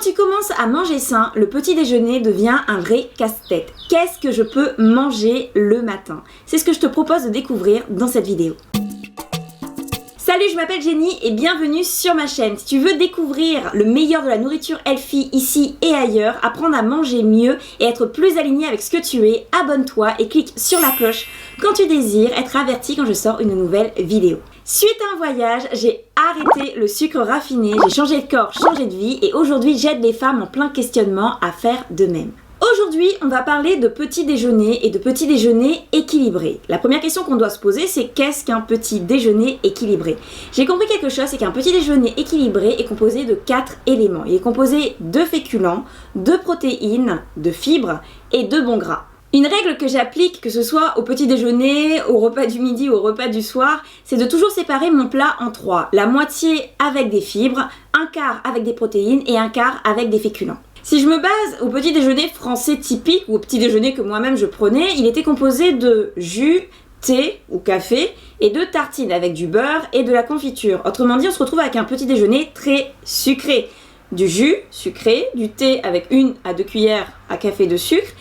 tu commences à manger sain, le petit déjeuner devient un vrai casse-tête. Qu'est-ce que je peux manger le matin? C'est ce que je te propose de découvrir dans cette vidéo. Salut, je m'appelle Jenny et bienvenue sur ma chaîne. Si tu veux découvrir le meilleur de la nourriture healthy ici et ailleurs, apprendre à manger mieux et être plus aligné avec ce que tu es, abonne-toi et clique sur la cloche quand tu désires être averti quand je sors une nouvelle vidéo. Suite à un voyage, j'ai arrêté le sucre raffiné, j'ai changé de corps, changé de vie et aujourd'hui j'aide les femmes en plein questionnement à faire de même. Aujourd'hui, on va parler de petit déjeuner et de petit déjeuner équilibré. La première question qu'on doit se poser, c'est qu'est-ce qu'un petit déjeuner équilibré? J'ai compris quelque chose, c'est qu'un petit déjeuner équilibré est composé de 4 éléments. Il est composé de féculents, de protéines, de fibres et de bons gras. Une règle que j'applique, que ce soit au petit déjeuner, au repas du midi ou au repas du soir, c'est de toujours séparer mon plat en 3. La moitié avec des fibres, un quart avec des protéines et un quart avec des féculents. Si je me base au petit déjeuner français typique ou au petit déjeuner que moi-même je prenais, il était composé de jus, thé ou café et de tartines avec du beurre et de la confiture. Autrement dit, on se retrouve avec un petit déjeuner très sucré. Du jus sucré, du thé avec 1 à 2 cuillères à café de sucre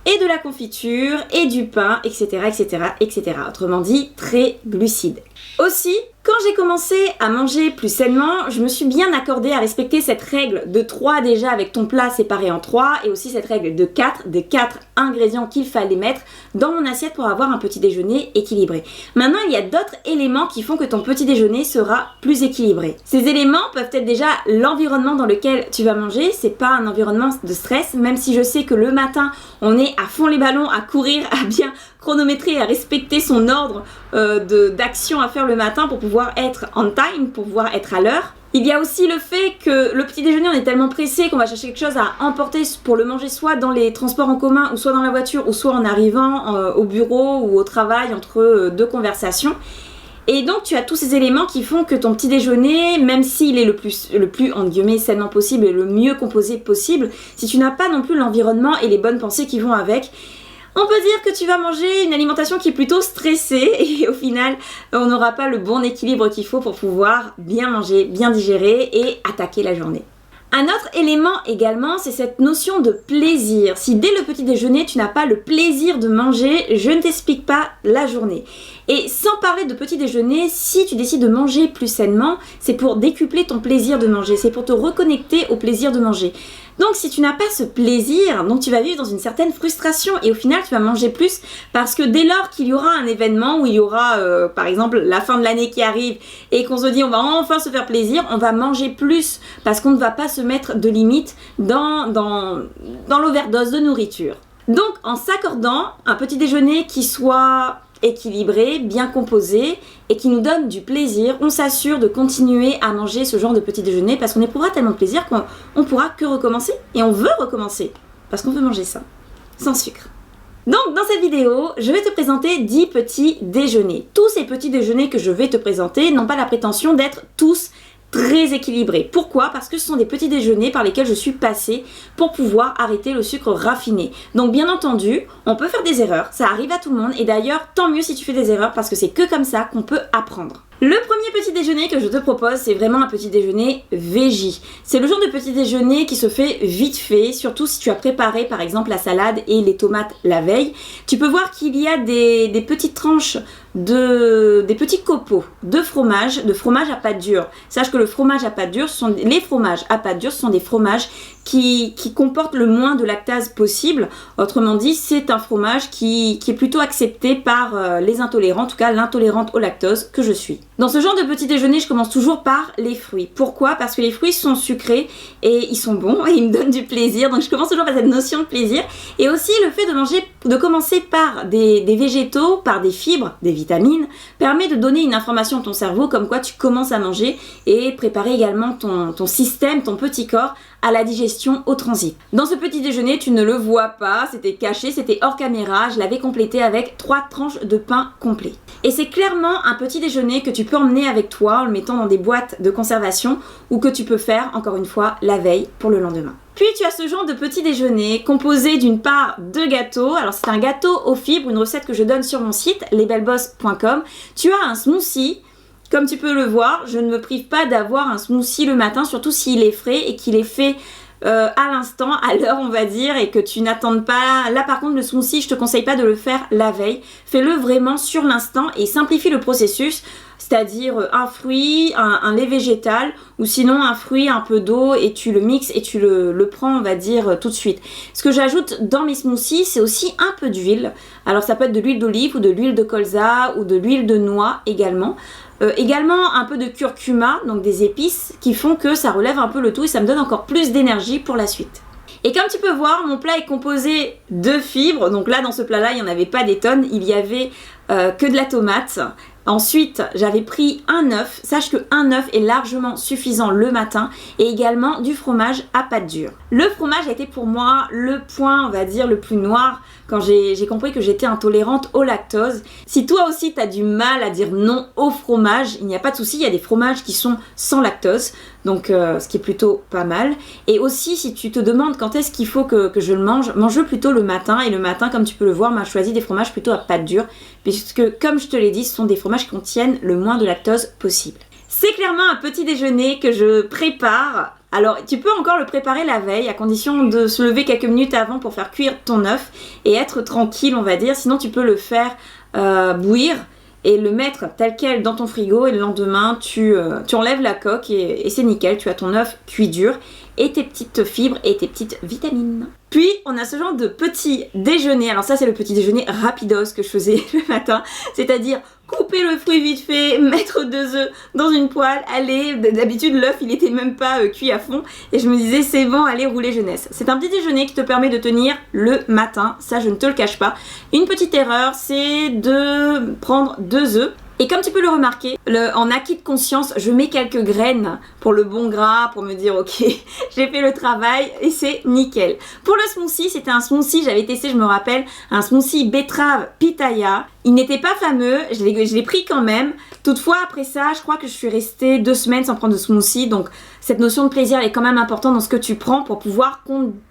et de la confiture et du pain, etc., etc., etc. Autrement dit, très glucide. Aussi, quand j'ai commencé à manger plus sainement, je me suis bien accordée à respecter cette règle de 3 déjà avec ton plat séparé en 3 et aussi cette règle de 4, des 4 ingrédients qu'il fallait mettre dans mon assiette pour avoir un petit déjeuner équilibré. Maintenant, il y a d'autres éléments qui font que ton petit déjeuner sera plus équilibré. Ces éléments peuvent être déjà l'environnement dans lequel tu vas manger, c'est pas un environnement de stress, même si je sais que le matin, on est à fond les ballons, à courir, à bien chronométrer, à respecter son ordre d'action à faire le matin pour pouvoir être on time, pour pouvoir être à l'heure. Il y a aussi le fait que le petit déjeuner, on est tellement pressé qu'on va chercher quelque chose à emporter pour le manger soit dans les transports en commun ou soit dans la voiture ou soit en arrivant au bureau ou au travail entre deux conversations. Et donc tu as tous ces éléments qui font que ton petit déjeuner, même s'il est le plus entre guillemets sainement possible et le mieux composé possible, si tu n'as pas non plus l'environnement et les bonnes pensées qui vont avec, on peut dire que tu vas manger une alimentation qui est plutôt stressée et au final, on n'aura pas le bon équilibre qu'il faut pour pouvoir bien manger, bien digérer et attaquer la journée. Un autre élément également, c'est cette notion de plaisir. Si dès le petit déjeuner, tu n'as pas le plaisir de manger, je ne t'explique pas la journée. Et sans parler de petit déjeuner, si tu décides de manger plus sainement, c'est pour décupler ton plaisir de manger, c'est pour te reconnecter au plaisir de manger. Donc si tu n'as pas ce plaisir, donc tu vas vivre dans une certaine frustration et au final tu vas manger plus parce que dès lors qu'il y aura un événement où il y aura par exemple la fin de l'année qui arrive et qu'on se dit on va enfin se faire plaisir, on va manger plus parce qu'on ne va pas se mettre de limites dans l'overdose de nourriture. Donc en s'accordant un petit déjeuner qui soit équilibré, bien composé et qui nous donne du plaisir, on s'assure de continuer à manger ce genre de petit déjeuner parce qu'on éprouvera tellement de plaisir qu'on pourra que recommencer et on veut recommencer parce qu'on veut manger ça, sans sucre. Donc dans cette vidéo, je vais te présenter 10 petits déjeuners. Tous ces petits déjeuners que je vais te présenter n'ont pas la prétention d'être tous très équilibré. Pourquoi? Parce que ce sont des petits déjeuners par lesquels je suis passée pour pouvoir arrêter le sucre raffiné. Donc bien entendu, on peut faire des erreurs, ça arrive à tout le monde et d'ailleurs tant mieux si tu fais des erreurs parce que c'est que comme ça qu'on peut apprendre. Le premier petit déjeuner que je te propose, c'est vraiment un petit déjeuner végé. C'est le genre de petit déjeuner qui se fait vite fait, surtout si tu as préparé par exemple la salade et les tomates la veille. Tu peux voir qu'il y a des petites tranches des petits copeaux de fromage à pâte dure. Sache que le fromage à pâte dure, les fromages à pâte dure, ce sont des fromages qui comportent le moins de lactase possible. Autrement dit, c'est un fromage qui est plutôt accepté par les intolérants, en tout cas l'intolérante au lactose que je suis. Dans ce genre de petit déjeuner, je commence toujours par les fruits. Pourquoi? Parce que les fruits sont sucrés et ils sont bons et ils me donnent du plaisir. Donc je commence toujours par cette notion de plaisir. Et aussi le fait de commencer par des végétaux, par des fibres, des vitamines, permet de donner une information à ton cerveau comme quoi tu commences à manger et préparer également ton système, ton petit corps à la digestion au transit. Dans ce petit déjeuner, tu ne le vois pas, c'était caché, c'était hors caméra, je l'avais complété avec 3 tranches de pain complet. Et c'est clairement un petit déjeuner que tu peux emmener avec toi en le mettant dans des boîtes de conservation ou que tu peux faire, encore une fois, la veille pour le lendemain. Puis tu as ce genre de petit déjeuner composé d'une part de gâteaux. Alors c'est un gâteau aux fibres, une recette que je donne sur mon site lesbellebosses.com. Tu as un smoothie. Comme tu peux le voir, je ne me prive pas d'avoir un smoothie le matin, surtout s'il est frais et qu'il est fait à l'instant, à l'heure on va dire, et que tu n'attendes pas. Là par contre le smoothie, je te conseille pas de le faire la veille. Fais-le vraiment sur l'instant et simplifie le processus. C'est-à-dire un fruit, un lait végétal ou sinon un fruit, un peu d'eau et tu le mixes et tu le prends on va dire tout de suite. Ce que j'ajoute dans mes smoothies c'est aussi un peu d'huile. Alors ça peut être de l'huile d'olive ou de l'huile de colza ou de l'huile de noix également. Également un peu de curcuma, donc des épices qui font que ça relève un peu le tout et ça me donne encore plus d'énergie pour la suite. Et comme tu peux voir, mon plat est composé de fibres. Donc là, dans ce plat-là, il n'y en avait pas des tonnes. Il y avait que de la tomate. Ensuite, j'avais pris un œuf. Sache qu'un œuf est largement suffisant le matin. Et également du fromage à pâte dure. Le fromage a été pour moi le point, on va dire, le plus noir quand j'ai compris que j'étais intolérante au lactose. Si toi aussi tu as du mal à dire non au fromage, il n'y a pas de souci, il y a des fromages qui sont sans lactose, donc ce qui est plutôt pas mal. Et aussi si tu te demandes quand est-ce qu'il faut que je le mange-le plutôt le matin. Et le matin, comme tu peux le voir, moi je choisis des fromages plutôt à pâte dure, puisque comme je te l'ai dit, ce sont des fromages qui contiennent le moins de lactose possible. C'est clairement un petit déjeuner que je prépare. Alors tu peux encore le préparer la veille à condition de se lever quelques minutes avant pour faire cuire ton œuf et être tranquille on va dire. Sinon tu peux le faire bouillir et le mettre tel quel dans ton frigo et le lendemain tu enlèves la coque et c'est nickel, tu as ton œuf cuit dur et tes petites fibres et tes petites vitamines. Puis on a ce genre de petit déjeuner, alors ça c'est le petit déjeuner rapidos que je faisais le matin, c'est-à-dire couper le fruit vite fait, mettre 2 œufs dans une poêle, allez, d'habitude l'œuf il était même pas cuit à fond et je me disais c'est bon, allez rouler jeunesse. C'est un petit déjeuner qui te permet de tenir le matin, ça je ne te le cache pas. Une petite erreur c'est de prendre 2 œufs. Et comme tu peux le remarquer, en acquis de conscience, je mets quelques graines pour le bon gras, pour me dire ok, j'ai fait le travail et c'est nickel. Pour le smoothie, c'était un smoothie, j'avais testé, je me rappelle, un smoothie betterave pitaya. Il n'était pas fameux, je l'ai pris quand même. Toutefois, après ça, je crois que je suis restée 2 semaines sans prendre de smoothie. Donc cette notion de plaisir elle est quand même importante dans ce que tu prends pour pouvoir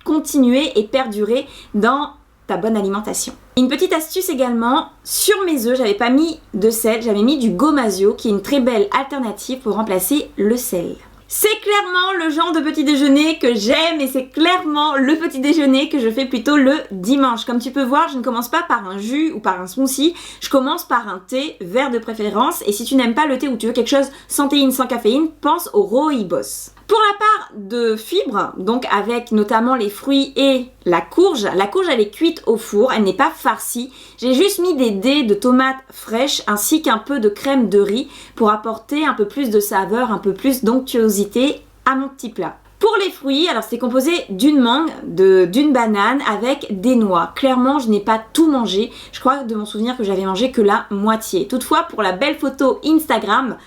continuer et perdurer dans ta bonne alimentation. Une petite astuce également, sur mes œufs, j'avais pas mis de sel, j'avais mis du gomasio qui est une très belle alternative pour remplacer le sel. C'est clairement le genre de petit déjeuner que j'aime et c'est clairement le petit déjeuner que je fais plutôt le dimanche. Comme tu peux voir, je ne commence pas par un jus ou par un smoothie, je commence par un thé vert de préférence et si tu n'aimes pas le thé ou tu veux quelque chose sans théine, sans caféine, pense au rooibos. Pour la part de fibres, donc avec notamment les fruits et la courge elle est cuite au four, elle n'est pas farcie. J'ai juste mis des dés de tomates fraîches ainsi qu'un peu de crème de riz pour apporter un peu plus de saveur, un peu plus d'onctuosité à mon petit plat. Pour les fruits, alors c'est composé d'une mangue, d'une banane avec des noix. Clairement, je n'ai pas tout mangé. Je crois de mon souvenir que j'avais mangé que la moitié. Toutefois, pour la belle photo Instagram,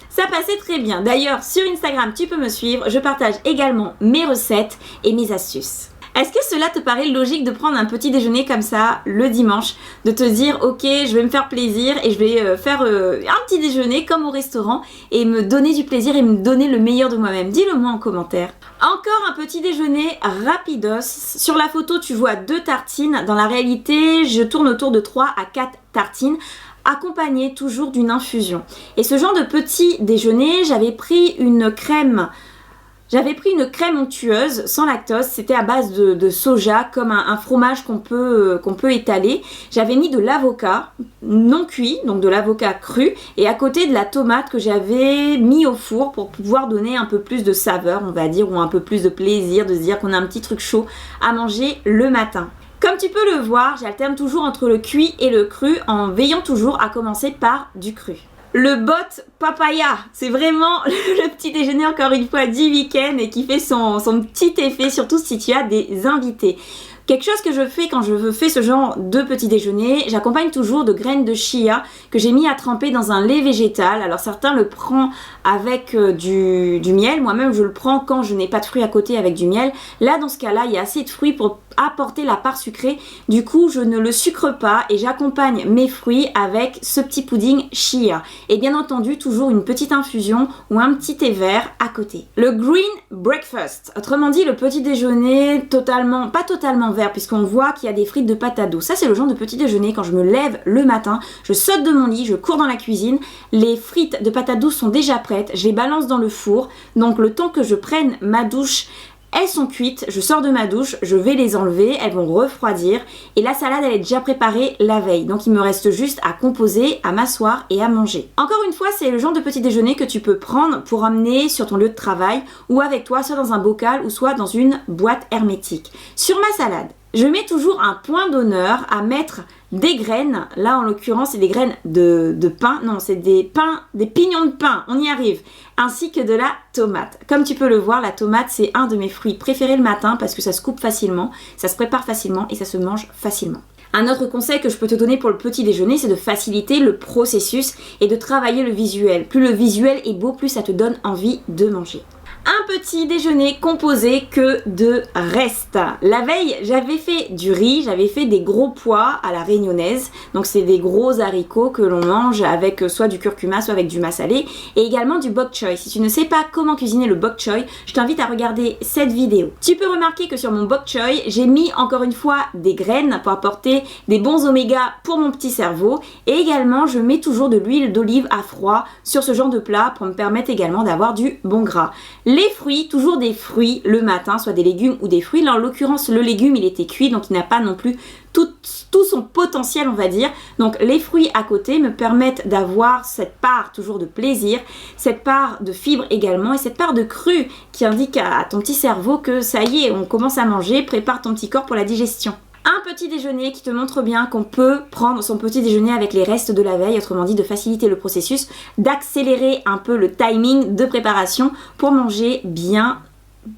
ça passait très bien. D'ailleurs, sur Instagram, tu peux me suivre. Je partage également mes recettes et mes astuces. Est-ce que cela te paraît logique de prendre un petit déjeuner comme ça le dimanche, de te dire ok je vais me faire plaisir et je vais faire un petit déjeuner comme au restaurant et me donner du plaisir et me donner le meilleur de moi-même? Dis-le moi en commentaire. Encore un petit déjeuner rapidos. Sur la photo tu vois 2 tartines, dans la réalité je tourne autour de 3 à 4 tartines accompagnées toujours d'une infusion. Et ce genre de petit déjeuner, j'avais pris une crème onctueuse sans lactose, c'était à base de soja comme un fromage qu'on peut étaler. J'avais mis de l'avocat non cuit, donc de l'avocat cru et à côté de la tomate que j'avais mis au four pour pouvoir donner un peu plus de saveur on va dire ou un peu plus de plaisir de se dire qu'on a un petit truc chaud à manger le matin. Comme tu peux le voir, j'alterne toujours entre le cuit et le cru en veillant toujours à commencer par du cru. Le bot papaya, c'est vraiment le petit déjeuner encore une fois du week-end et qui fait son petit effet, surtout si tu as des invités. Quelque chose que je fais quand je fais ce genre de petit déjeuner, j'accompagne toujours de graines de chia que j'ai mis à tremper dans un lait végétal. Alors certains le prennent avec du miel, moi-même je le prends quand je n'ai pas de fruits à côté avec du miel. Là dans ce cas-là, il y a assez de fruits pour apporter la part sucrée. Du coup, je ne le sucre pas et j'accompagne mes fruits avec ce petit pudding chia. Et bien entendu, toujours une petite infusion ou un petit thé vert à côté. Le green breakfast, autrement dit le petit déjeuner pas totalement vert puisqu'on voit qu'il y a des frites de patates douces. Ça c'est le genre de petit déjeuner quand je me lève le matin, je saute de mon lit, je cours dans la cuisine, les frites de patates douces sont déjà prêtes, je les balance dans le four. Donc le temps que je prenne ma douche, elles sont cuites, je sors de ma douche, je vais les enlever, elles vont refroidir et la salade elle est déjà préparée la veille. Donc il me reste juste à composer, à m'asseoir et à manger. Encore une fois, c'est le genre de petit déjeuner que tu peux prendre pour emmener sur ton lieu de travail ou avec toi, soit dans un bocal ou soit dans une boîte hermétique. Sur ma salade, je mets toujours un point d'honneur à mettre des graines, là en l'occurrence c'est des graines de pain, non c'est des pignons de pain, on y arrive, ainsi que de la tomate. Comme tu peux le voir, la tomate c'est un de mes fruits préférés le matin parce que ça se coupe facilement, ça se prépare facilement et ça se mange facilement. Un autre conseil que je peux te donner pour le petit déjeuner, c'est de faciliter le processus et de travailler le visuel. Plus le visuel est beau, plus ça te donne envie de manger. Un petit déjeuner composé que de restes. La veille, j'avais fait du riz, j'avais fait des gros pois à la réunionnaise. Donc c'est des gros haricots que l'on mange avec soit du curcuma, soit avec du massalé. Et également du bok choy. Si tu ne sais pas comment cuisiner le bok choy, je t'invite à regarder cette vidéo. Tu peux remarquer que sur mon bok choy, j'ai mis encore une fois des graines pour apporter des bons oméga pour mon petit cerveau. Et également, je mets toujours de l'huile d'olive à froid sur ce genre de plat pour me permettre également d'avoir du bon gras. Les fruits, toujours des fruits le matin, soit des légumes ou des fruits. Là, en l'occurrence, le légume, il était cuit, donc il n'a pas non plus tout son potentiel, on va dire. Donc, les fruits à côté me permettent d'avoir cette part toujours de plaisir, cette part de fibre également et cette part de cru qui indique à ton petit cerveau que ça y est, on commence à manger, prépare ton petit corps pour la digestion. Un petit déjeuner qui te montre bien qu'on peut prendre son petit déjeuner avec les restes de la veille, autrement dit de faciliter le processus, d'accélérer un peu le timing de préparation pour manger bien,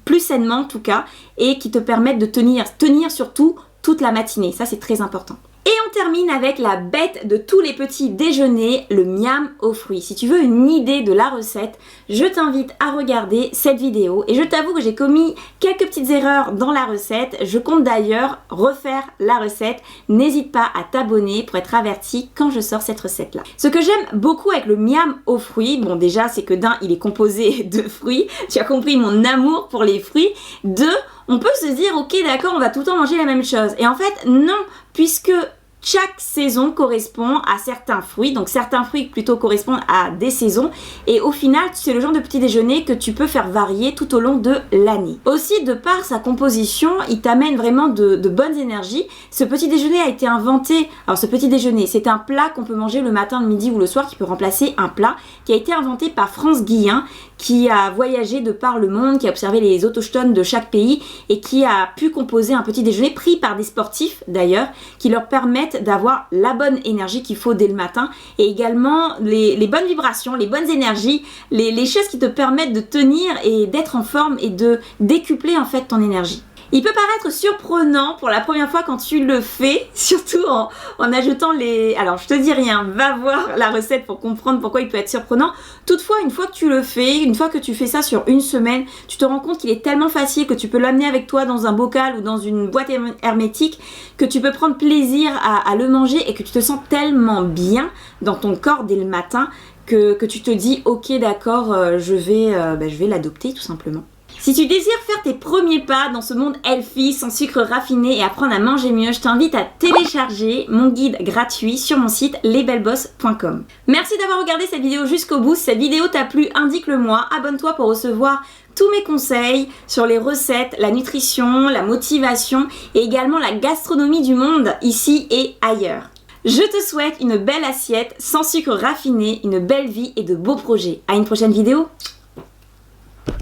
plus sainement en tout cas, et qui te permettent de tenir surtout toute la matinée. Ça c'est très important. Et on termine avec la bête de tous les petits déjeuners, le miam aux fruits. Si tu veux une idée de la recette, je t'invite à regarder cette vidéo. Et je t'avoue que j'ai commis quelques petites erreurs dans la recette. Je compte d'ailleurs refaire la recette. N'hésite pas à t'abonner pour être averti quand je sors cette recette-là. Ce que j'aime beaucoup avec le miam aux fruits, bon déjà c'est que d'un, il est composé de fruits. Tu as compris mon amour pour les fruits. Deux, on peut se dire ok d'accord, on va tout le temps manger la même chose. Et en fait non, puisque chaque saison correspond à certains fruits, donc certains fruits plutôt correspondent à des saisons et au final c'est le genre de petit déjeuner que tu peux faire varier tout au long de l'année. Aussi de par sa composition, il t'amène vraiment de bonnes énergies. Ce petit déjeuner a été inventé, alors ce petit déjeuner c'est un plat qu'on peut manger le matin, le midi ou le soir qui peut remplacer un plat qui a été inventé par France Guillain qui a voyagé de par le monde, qui a observé les autochtones de chaque pays et qui a pu composer un petit déjeuner pris par des sportifs d'ailleurs qui leur permettent d'avoir la bonne énergie qu'il faut dès le matin et également les bonnes vibrations, les bonnes énergies, les choses qui te permettent de tenir et d'être en forme et de décupler en fait ton énergie. Il peut paraître surprenant pour la première fois quand tu le fais, surtout en ajoutant les... Alors je te dis rien, va voir la recette pour comprendre pourquoi il peut être surprenant. Toutefois, une fois que tu le fais, une fois que tu fais ça sur une semaine, tu te rends compte qu'il est tellement facile que tu peux l'amener avec toi dans un bocal ou dans une boîte hermétique, que tu peux prendre plaisir à le manger et que tu te sens tellement bien dans ton corps dès le matin que tu te dis ok d'accord, je vais l'adopter tout simplement. Si tu désires faire tes premiers pas dans ce monde healthy, sans sucre raffiné et apprendre à manger mieux, je t'invite à télécharger mon guide gratuit sur mon site lesbellebosses.com. Merci d'avoir regardé cette vidéo jusqu'au bout. Si cette vidéo t'a plu, indique-le moi. Abonne-toi pour recevoir tous mes conseils sur les recettes, la nutrition, la motivation et également la gastronomie du monde ici et ailleurs. Je te souhaite une belle assiette sans sucre raffiné, une belle vie et de beaux projets. À une prochaine vidéo.